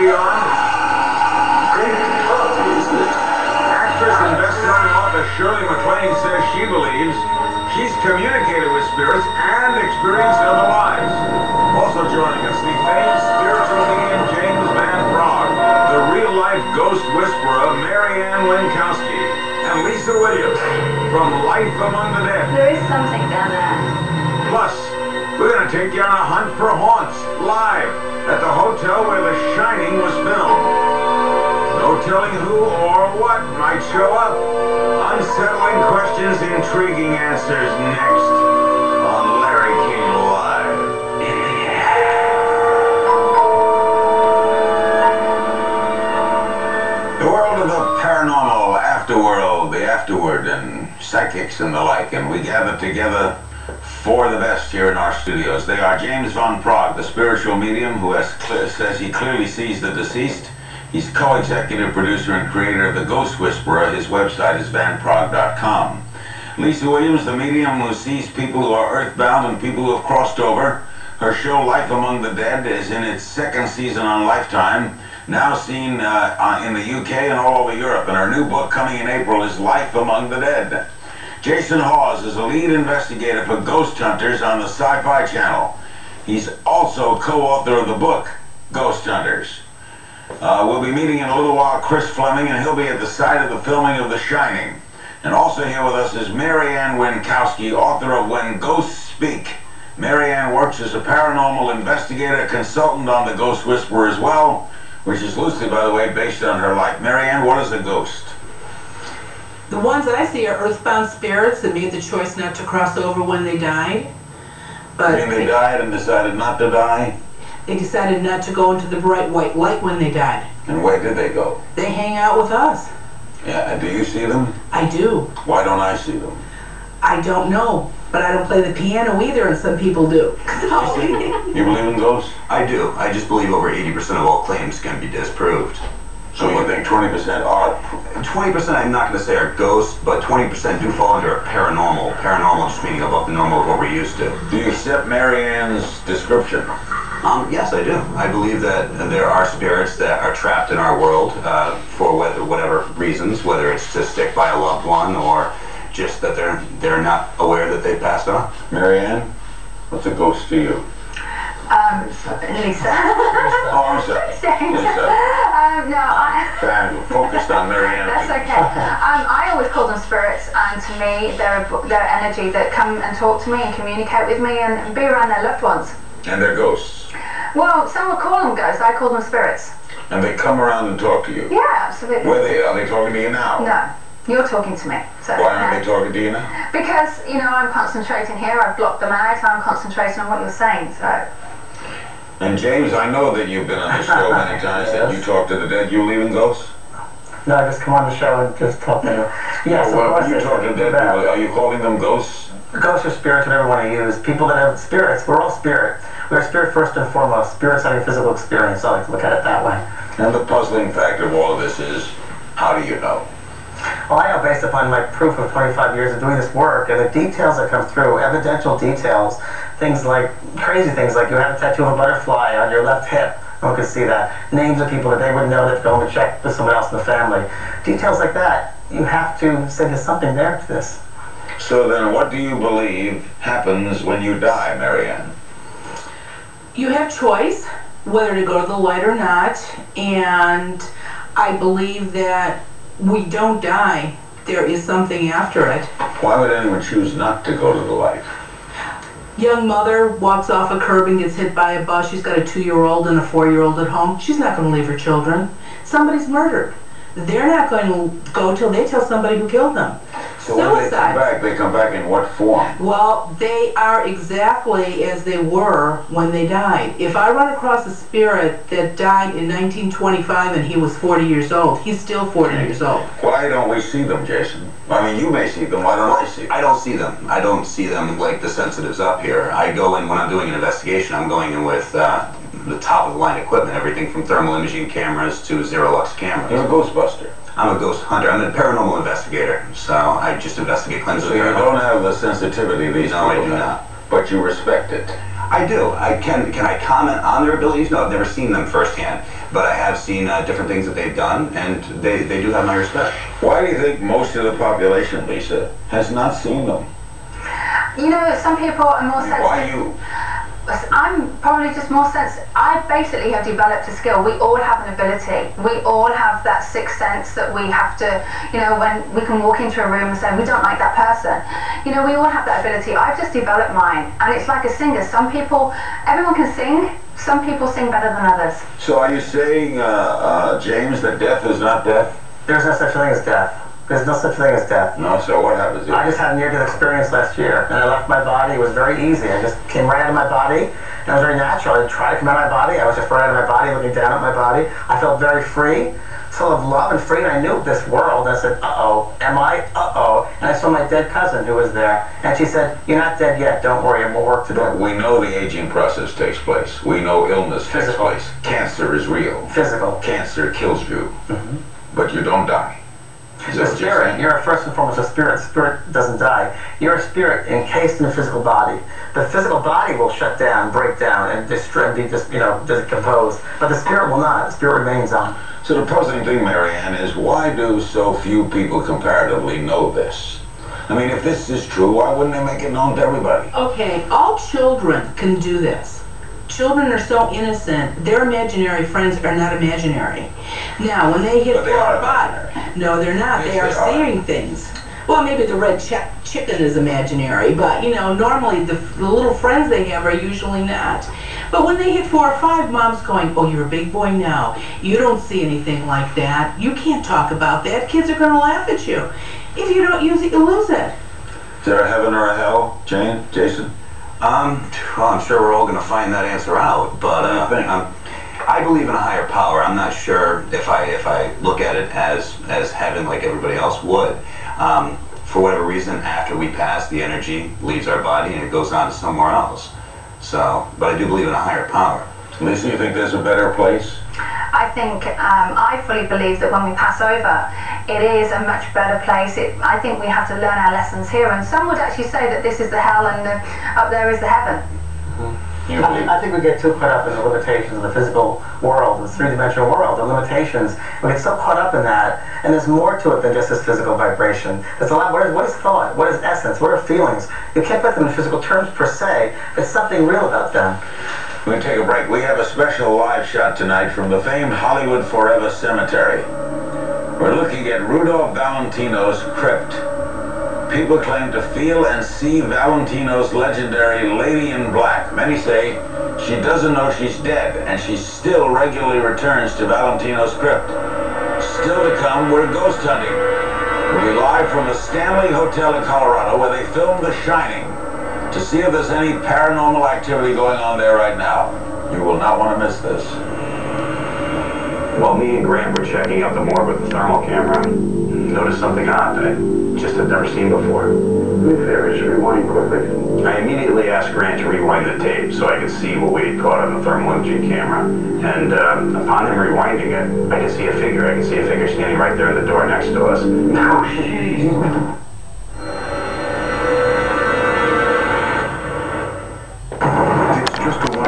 beyond? Great love, isn't it? Actress and best-selling author Shirley MacLaine says she believes she's communicated with spirits and experienced other lives. Also joining us, the famed spiritual medium James Van Praagh, the real-life ghost whisperer Marianne Winkowski, and Lisa Williams from Life Among the Dead. There is something down there. Plus, we're going to take you on a hunt for haunts, live, at the hotel where The Shining was filmed. No telling who or what might show up. Unsettling questions, intriguing answers next on Larry King Live. The world of the paranormal, afterworld, the afterward, and psychics and the like, and we gather together for the best here in our studios. They are James Van Praagh, the spiritual medium who says he clearly sees the deceased. He's co-executive producer and creator of The Ghost Whisperer. His website is vanpraagh.com. Lisa Williams, the medium who sees people who are earthbound and people who have crossed over. Her show Life Among the Dead is in its second season on Lifetime, now seen in the UK and all over Europe. And her new book coming in April is Life Among the Dead. Jason Hawes is a lead investigator for Ghost Hunters on the Sci-Fi Channel. He's also co-author of the book, Ghost Hunters. We'll be meeting in a little while Chris Fleming, and he'll be at the site of the filming of The Shining. And also here with us is Marianne Winkowski, author of When Ghosts Speak. Marianne works as a paranormal investigator, consultant on The Ghost Whisperer as well, which is loosely, by the way, based on her life. Marianne, what is a ghost? The ones that I see are earthbound spirits that made the choice not to cross over when they died. But I mean, they died and decided not to die? They decided not to go into the bright white light when they died. And where did they go? They hang out with us. Yeah, and do you see them? I do. Why don't I see them? I don't know, but I don't play the piano either, and some people do. You believe in ghosts? I do. I just believe over 80% of all claims can be disproved. So you think 20% are? 20% I'm not going to say are ghosts, but 20% do fall under a paranormal. Paranormal just meaning above the normal of what we're used to. Do you accept Marianne's description? Yes, I do. I believe that there are spirits that are trapped in our world for whatever reasons, whether it's to stick by a loved one or just that they're not aware that they passed on. Marianne, what's a ghost to you? Lisa. Oh, I'm sorry. Lisa. No, Focused on Marianne. that's okay. I always call them spirits, and to me, they're energy that come and talk to me and communicate with me and be around their loved ones. And they're ghosts. Well, some would call them ghosts. I call them spirits. And they come around and talk to you? Yeah, absolutely. Are they talking to you now? No, you're talking to me. So, why aren't they talking to you now? Because, I'm concentrating here. I've blocked them out. I'm concentrating on what you're saying, so... And James, I know that you've been on the show many times, that you talk to the dead. You believe in ghosts? No, I just come on the show and just talk to them. Yes, well, when you talk to dead people, are you calling them ghosts? Ghosts are spirits, whatever you want to use. People that have spirits, we're all spirit. We're spirit first and foremost. Spirits having physical experience, I like to look at it that way. And the puzzling factor of all of this is, how do you know? Well, I know based upon my proof of 25 years of doing this work, and the details that come through, evidential details, things like, crazy things like you have a tattoo of a butterfly on your left hip. No one can see that. Names of people that they would know that go and check with someone else in the family. Details like that, you have to say there's something there to this. So then what do you believe happens when you die, Marianne? You have choice whether to go to the light or not, and I believe that we don't die. There is something after it. Why would anyone choose not to go to the light? Young mother walks off a curb and gets hit by a bus. She's got a 2-year-old and a 4-year-old at home. She's not going to leave her children. Somebody's murdered. They're not going to go till they tell somebody who killed them. So when they come back in what form? Well, they are exactly as they were when they died. If I run across a spirit that died in 1925 and he was 40 years old, he's still 40 years old. Why don't we see them, Jason? I mean, you may see them. Why don't I see them? I don't see them. I don't see them like the sensitives up here. I go in when I'm doing an investigation. I'm going in with the top of the line equipment, everything from thermal imaging cameras to zero-lux cameras. You're a ghostbuster. I'm a ghost hunter. I'm a paranormal investigator, so I just investigate claims of So you don't have the sensitivity these people I do not. But you respect it. I do. Can I comment on their abilities? No, I've never seen them firsthand. but I have seen different things that they've done, and they do have my respect. Why do you think most of the population, Lisa, has not seen them? You know, some people are more sensitive. Why you? I'm probably just more sensitive. I basically have developed a skill. We all have an ability. We all have that sixth sense that we have to, you know, when we can walk into a room and say, we don't like that person. You know, we all have that ability. I've just developed mine. And it's like a singer. Some people, everyone can sing. Some people sing better than others. So are you saying, James, that death is not death? There's no such thing as death. There's no such thing as death. No, so what happens? I just had a near-death experience last year, and I left my body. It was very easy. I just came right out of my body, and it was very natural. I didn't try to come out of my body. I was just right out of my body, looking down at my body. I felt very free, full of love and free, and I knew this world. And I said, uh-oh, am I? Uh-oh. And I saw my dead cousin who was there, and she said, you're not dead yet. Don't worry, I have more work to do. We know the aging process takes place. We know illness takes place. Cancer is real. Physical. Cancer kills you, but you don't die. The spirit, you're first and foremost a spirit. Spirit doesn't die. You're a spirit encased in a physical body. The physical body will shut down, break down, and destroy, be just, you know, decompose. But the spirit will not. The spirit remains on. So the puzzling thing, Marianne, is why do so few people comparatively know this? I mean, if this is true, why wouldn't they make it known to everybody? Okay, all children can do this. Children are so innocent, their imaginary friends are not imaginary. Now, when they hit 4 or 5, no, they're not. Yes, they are they seeing things. Well, maybe the red chicken is imaginary, but, you know, normally the little friends they have are usually not. But when they hit 4 or 5, mom's going, oh, you're a big boy now. You don't see anything like that. You can't talk about that. Kids are going to laugh at you. If you don't use it, you lose it. Is there a heaven or a hell, Jane, Jason? Well, I'm sure we're all going to find that answer out, but I believe in a higher power. I'm not sure if I look at it as heaven like everybody else would. For whatever reason, after we pass, the energy leaves our body and it goes on to somewhere else. So, but I do believe in a higher power. Lisa, you think there's a better place? I think, I fully believe that when we pass over, it is a much better place. I think we have to learn our lessons here, and some would actually say that this is the hell and up there is the heaven. I think we get too caught up in the limitations of the physical world, the three-dimensional world, the limitations. We get so caught up in that, and there's more to it than just this physical vibration. There's a lot. What is thought? What is essence? What are feelings? You can't put them in physical terms per se. There's something real about them. We're going to take a break. We have a special live shot tonight from the famed Hollywood Forever Cemetery. We're looking at Rudolph Valentino's crypt. People claim to feel and see Valentino's legendary Lady in Black. Many say she doesn't know she's dead, and she still regularly returns to Valentino's crypt. Still to come, we're ghost hunting. We'll be live from the Stanley Hotel in Colorado, where they filmed The Shining, to see if there's any paranormal activity going on there right now. You will not want to miss this. While me and Grant were checking out the morgue with the thermal camera, noticed something odd that I just had never seen before. Do me a favor, just rewind quickly. I immediately asked Grant to rewind the tape so I could see what we had caught on the thermal imaging camera. And upon him rewinding it, I could see a figure. I could see a figure standing right there in the door next to us. Oh, jeez.